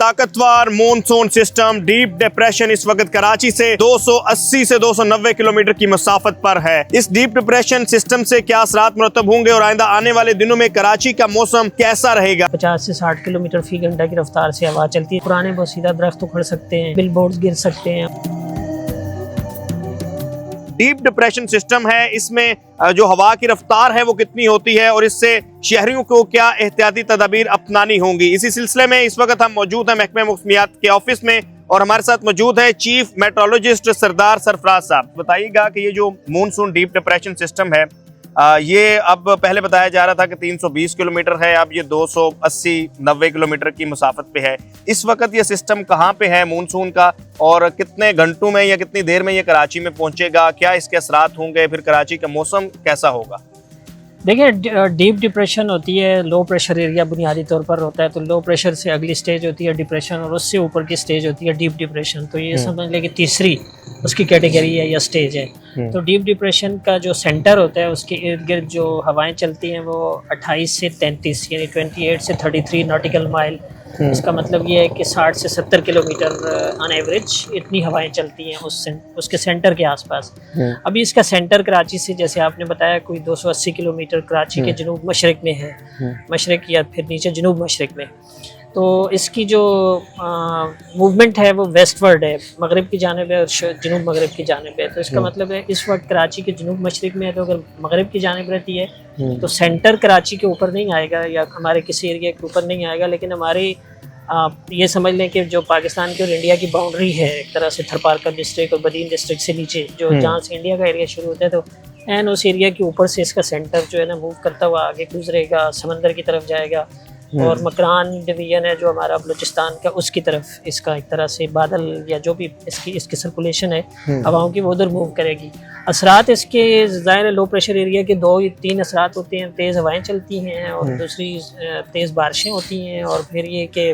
ताकतवर monsoon system deep depression इस वक्त कराची से 280 से 290 किलोमीटर की मसाफत पर है। इस डीप डिप्रेशन सिस्टम से क्या असरात मुरतब होंगे और आइंदा आने वाले दिनों में कराची का मौसम कैसा रहेगा? 50 से 60 किलोमीटर फी घंटा की रफ्तार से हवा चलती है। पुराने बोसीदा दरख्त उखड़ सकते हैं, बिल बोर्ड गिर सकते हैं। डीप डिप्रेशन सिस्टम है, इसमें जो हवा की रफ्तार है वो कितनी होती है और इससे शहरियों को क्या एहतियाती तदाबीर अपनानी होंगी, इसी सिलसिले में इस वक्त हम मौजूद हैं महकमे मौसमियात के ऑफिस में और हमारे साथ मौजूद है चीफ मेट्रोलॉजिस्ट सरदार सरफराज साहब। बताइएगा कि ये जो मॉनसून डीप डिप्रेशन सिस्टम है ये अब पहले बताया जा रहा था कि 320 किलोमीटर है, अब ये 280-90 किलोमीटर की मुसाफत पे है। इस वक्त ये सिस्टम कहाँ पे है मॉनसून का और कितने घंटों में या कितनी देर में ये कराची में पहुंचेगा, क्या इसके असरात होंगे, फिर कराची का मौसम कैसा होगा? देखिए, डीप डिप्रेशन होती है, लो प्रेशर एरिया बुनियादी तौर पर होता है। तो लो प्रेशर से अगली स्टेज होती है डिप्रेशन और उससे ऊपर की स्टेज होती है डीप डिप्रेशन। तो ये समझ लें कि तीसरी उसकी कैटेगरी है या स्टेज है। तो डीप डिप्रेशन का जो सेंटर होता है उसके इर्द गिर्द जो हवाएं चलती हैं वो 28 से 33 यानी 28 से 33 नॉटिकल माइल। इसका मतलब ये है कि 60 से 70 किलोमीटर ऑन एवरेज इतनी हवाएं चलती हैं उसके सेंटर के आसपास। अभी इसका सेंटर कराची से, जैसे आपने बताया, कोई 280 किलोमीटर कराची के जनूब मशरक में है, मशरक या फिर नीचे जनूब मशरक में। तो इसकी जो मूवमेंट है वो वेस्टवर्ड है, मगरिब की जानिब है और जनूब मगरिब की जानिब है। तो इसका मतलब है इस वक्त कराची के जनूब मशरक में है, तो अगर मगरिब की जानिब रहती है तो सेंटर कराची के ऊपर नहीं आएगा या हमारे किसी एरिया के ऊपर नहीं आएगा, लेकिन हमारी ये समझ लें कि जो पाकिस्तान की और इंडिया की बाउंड्री है एक तरह से थरपारकर डिस्ट्रिक्ट और बदीन डिस्ट्रिक्ट से नीचे जो जहाँ से इंडिया का एरिया शुरू होता है, तो एन उस एरिया के ऊपर से इसका सेंटर जो है ना मूव करता हुआ आगे गुजरेगा, समंदर की तरफ जाएगा और मकरान डिवीजन है जो हमारा बलूचिस्तान का, उसकी तरफ इसका एक तरह से बादल या जो भी इसकी सर्कुलेशन है हवाओं की वो उधर मूव करेगी। असरात इसके ज़ाहिर लो प्रेशर एरिया के 2-3 असरात होते हैं। तेज़ हवाएं चलती हैं और दूसरी तेज़ बारिशें होती हैं और फिर ये कि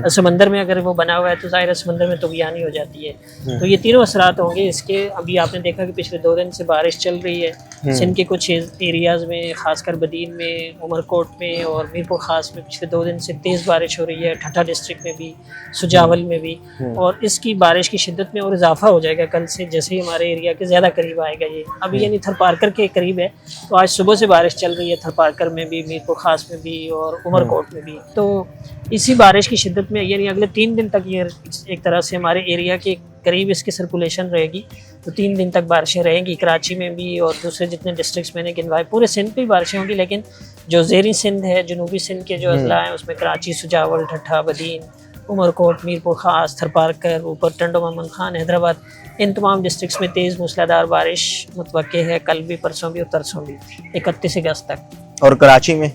समंदर में अगर वो बना हुआ है तो ज़ाहिर समंदर में तुग़यानी हो जाती है। तो ये तीनों असरात होंगे इसके। अभी आपने देखा कि पिछले 2 दिन से बारिश चल रही है सिंध के कुछ एरियाज़ में, ख़ासकर बदीन में, उमरकोट में और मीरपुर ख़ास में पिछले 2 दिन से तेज़ बारिश हो रही है, ठट्ठा डिस्ट्रिक्ट में भी, सुजावल में भी। और इसकी बारिश की शिद्दत में और इजाफा हो जाएगा कल से, जैसे ही हमारे एरिया के ज़्यादा करीब आएगा ये। अभी यानी थरपारकर के करीब है, तो आज सुबह से बारिश चल रही है थरपारकर में भी, मीरपुर ख़ास में भी और उमरकोट में भी। तो इसी बारिश की शिद्दत में यानी अगले 3 दिन तक ये एक तरह से हमारे एरिया के करीब इसकी सर्कुलेशन रहेगी। तो 3 दिन तक बारिशें रहेंगी कराची में भी और दूसरे जितने डिस्ट्रिक्ट्स मैंने गिनवाए, पूरे सिंध पे बारिशें होंगी। लेकिन जो ज़ेरी सिंध है, जनूबी सिंध के जो अजला हैं उसमें कराची, सुजावल, ठट्ठा, बदीन, उमरकोट, मीरपुर ख़ास, थरपारकर, ऊपर टंडो मोहम्मद खान, हैदराबाद, इन तमाम डिस्ट्रिक्ट्स में तेज़ मूसलाधार बारिश मुतवक्के है, कल भी, परसों भी और तरसों भी, 31 अगस्त तक। और कराची में,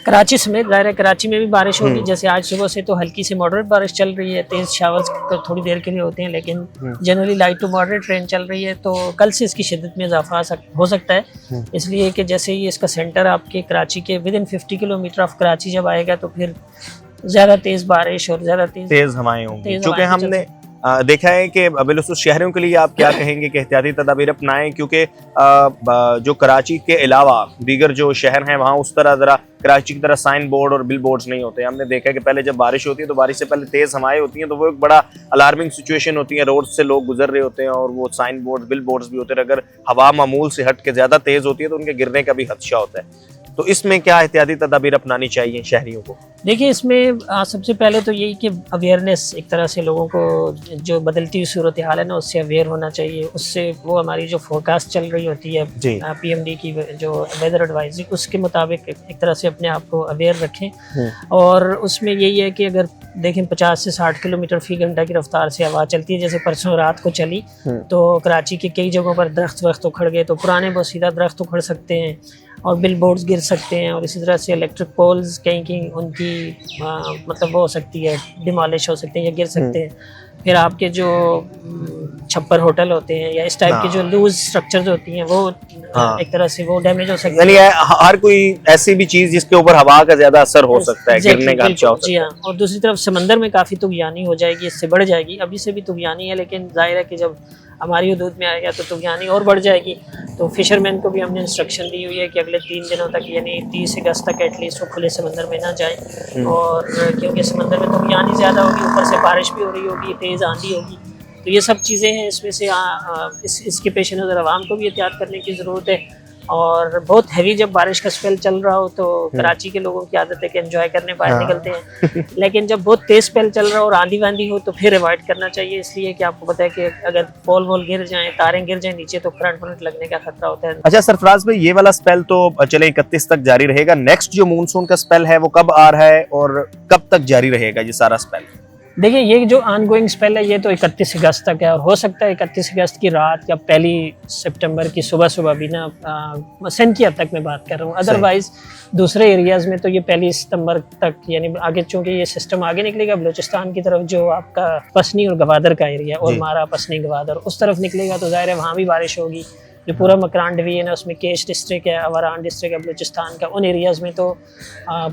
कराची समेत ज़ाहिर है कराची में भी बारिश होगी। जैसे आज सुबह से तो हल्की से मॉडरेट बारिश चल रही है, तेज़ शावर्स तो थोड़ी देर के लिए होते हैं लेकिन generally light to moderate rain चल रही है। तो कल से इसकी शिद्दत में इजाफा हो सकता है, इसलिए कि जैसे ही इसका सेंटर आपके कराची के विदिन 50 किलोमीटर ऑफ कराची जब आएगा तो फिर ज़्यादा तेज़ बारिश और ज़्यादा तेज़ हवाएं होंगी। क्योंकि हमने देखा है कि बिलखुसूस शहरों के लिए आप क्या कहेंगे कि एहतियाती तदाबीर अपनाएं, क्योंकि जो कराची के अलावा दीगर जो शहर हैं वहाँ उस तरह ज़रा कराची की तरह साइन बोर्ड और बिल बोर्ड्स नहीं होते। हमने देखा है कि पहले जब बारिश होती है तो बारिश से पहले तेज़ हवाएं होती हैं, तो वो एक बड़ा अलार्मिंग सिचुएशन होती है। रोड से लोग गुजर रहे होते हैं और वो साइन बोर्ड, बिल बोर्ड्स भी होते हैं, अगर हवा मामूल से हट के ज़्यादा तेज़ होती है तो उनके गिरने का भी खदशा होता है। तो इसमें क्या एहतियाती तदाबीर अपनानी चाहिए शहरियों को? देखिए, इसमें सबसे पहले तो यही कि अवेयरनेस, एक तरह से लोगों को जो बदलती हुई सूरत हाल है ना उससे अवेयर होना चाहिए। उससे वो हमारी जो फोरकास्ट चल रही होती है PMD की जो वेदर एडवाइजरी, उसके मुताबिक एक तरह से अपने आप को अवेयर रखें। और उसमें यही है कि अगर देखें 50 से 60 किलोमीटर फी घंटा की रफ्तार से हवा चलती है, जैसे परसों रात को चली तो कराची के कई जगहों पर दरख्त उखड़ गए। तो पुराने बोसीदा दरख्त उखड़ सकते हैं और बिल बोर्ड्स गिर सकते हैं और इसी तरह से इलेक्ट्रिक पोल्स कहीं उनकी मतलब वो हो सकती है, डिमोलिश हो सकते हैं या गिर सकते हैं। फिर आपके जो छप्पर होटल होते हैं या इस टाइप की जो लूज स्ट्रक्चर्स होती हैं वो हाँ। एक तरह से वो डैमेज हो सकती यानी है। हर कोई ऐसी भी चीज जिसके ऊपर हवा का ज्यादा असर हो सकता है, Exactly, गिरने का खदशा हो बिल्कुल, जी सकता हाँ। और दूसरी तरफ समंदर में काफ़ी तुगयानी हो जाएगी, इससे बढ़ जाएगी। अभी से भी तुगयानी है, लेकिन जाहिर है कि जब हमारी हदूद में आएगा तो तुगयानी और बढ़ जाएगी। तो फिशरमैन को भी हमने इंस्ट्रक्शन दी हुई है कि अगले 3 दिनों तक यानी 30 अगस्त तक एटलीस्ट वो खुले समंदर में ना जाएं। और क्योंकि समंदर में तुगयानी ज़्यादा होगी, ऊपर से बारिश भी हो रही होगी, तेज़ आंधी होगी, तो ये सब चीज़ें हैं। इसमें से इसके पेश नज़र आवाम को भी एहतियात करने की ज़रूरत है। और बहुत हैवी जब बारिश का स्पेल चल रहा हो तो कराची के लोगों की आदत है कि एंजॉय करने बाहर निकलते हैं, लेकिन जब बहुत तेज स्पेल चल रहा हो और आंधी वांधी हो तो फिर अवॉइड करना चाहिए, इसलिए कि आपको पता है कि अगर पोल वोल गिर जाएं, तारें गिर जाएं नीचे, तो करंट वरंट लगने का खतरा होता है। अच्छा सरफराज भाई, ये वाला स्पेल तो चले 31 तक जारी रहेगा। नेक्स्ट जो मानसून का स्पेल है वो कब आ रहा है और कब तक जारी रहेगा ये सारा स्पेल? देखिए, ये जो ऑनगोइंग स्पेल है ये तो 31 अगस्त तक है, और हो सकता है 31 अगस्त की रात या 1 सितंबर की सुबह भी ना, सिंध की हद तक मैं बात कर रहा हूँ। अदरवाइज दूसरे एरियाज़ में तो ये 1 सितंबर तक, यानी आगे चूँकि ये सिस्टम आगे निकलेगा बलूचिस्तान की तरफ, जो आपका पसनी और गवादर का एरिया और मारा पसनी गवादर उस तरफ निकलेगा, तो ज़ाहिर है वहाँ भी बारिश होगी। जो पूरा मकरान डिवीजन है उसमें केश डिस्ट्रिक्ट है, अवारान डिस्ट्रिक्ट है बलूचिस्तान का, उन एरियाज़ में तो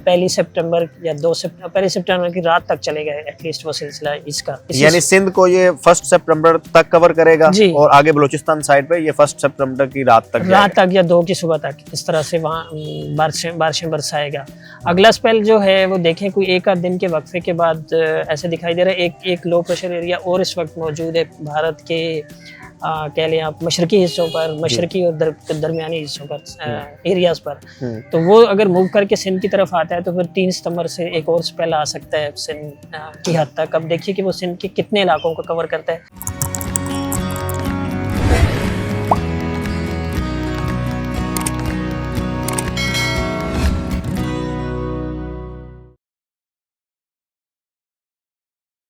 1 सितंबर या 1 सितंबर की रात तक चलेगा एटलीस्ट वो सिलसिला इसका। यानी सिंध को ये 1 सितंबर तक कवर करेगा और आगे बलूचिस्तान साइड पे ये 1 सितंबर की रात तक या 2 की सुबह तक इस तरह से वहाँ बारिशें बरसाएगा। अगला स्पेल जो है वो देखें कोई 1 आध दिन के वक्फे के बाद ऐसे दिखाई दे रहा है। एक लो प्रेशर एरिया और इस वक्त मौजूद है भारत के कह लें आप मशरकी हिस्सों पर, मशरकी और दरमियानी हिस्सों पर, एरियाज पर। तो वो अगर मूव करके सिंध की तरफ आता है तो फिर 3 सितंबर से एक और स्पेल आ सकता है सिंध की हद तक। अब देखिए कि वो सिंध के कितने इलाकों को कवर करता है।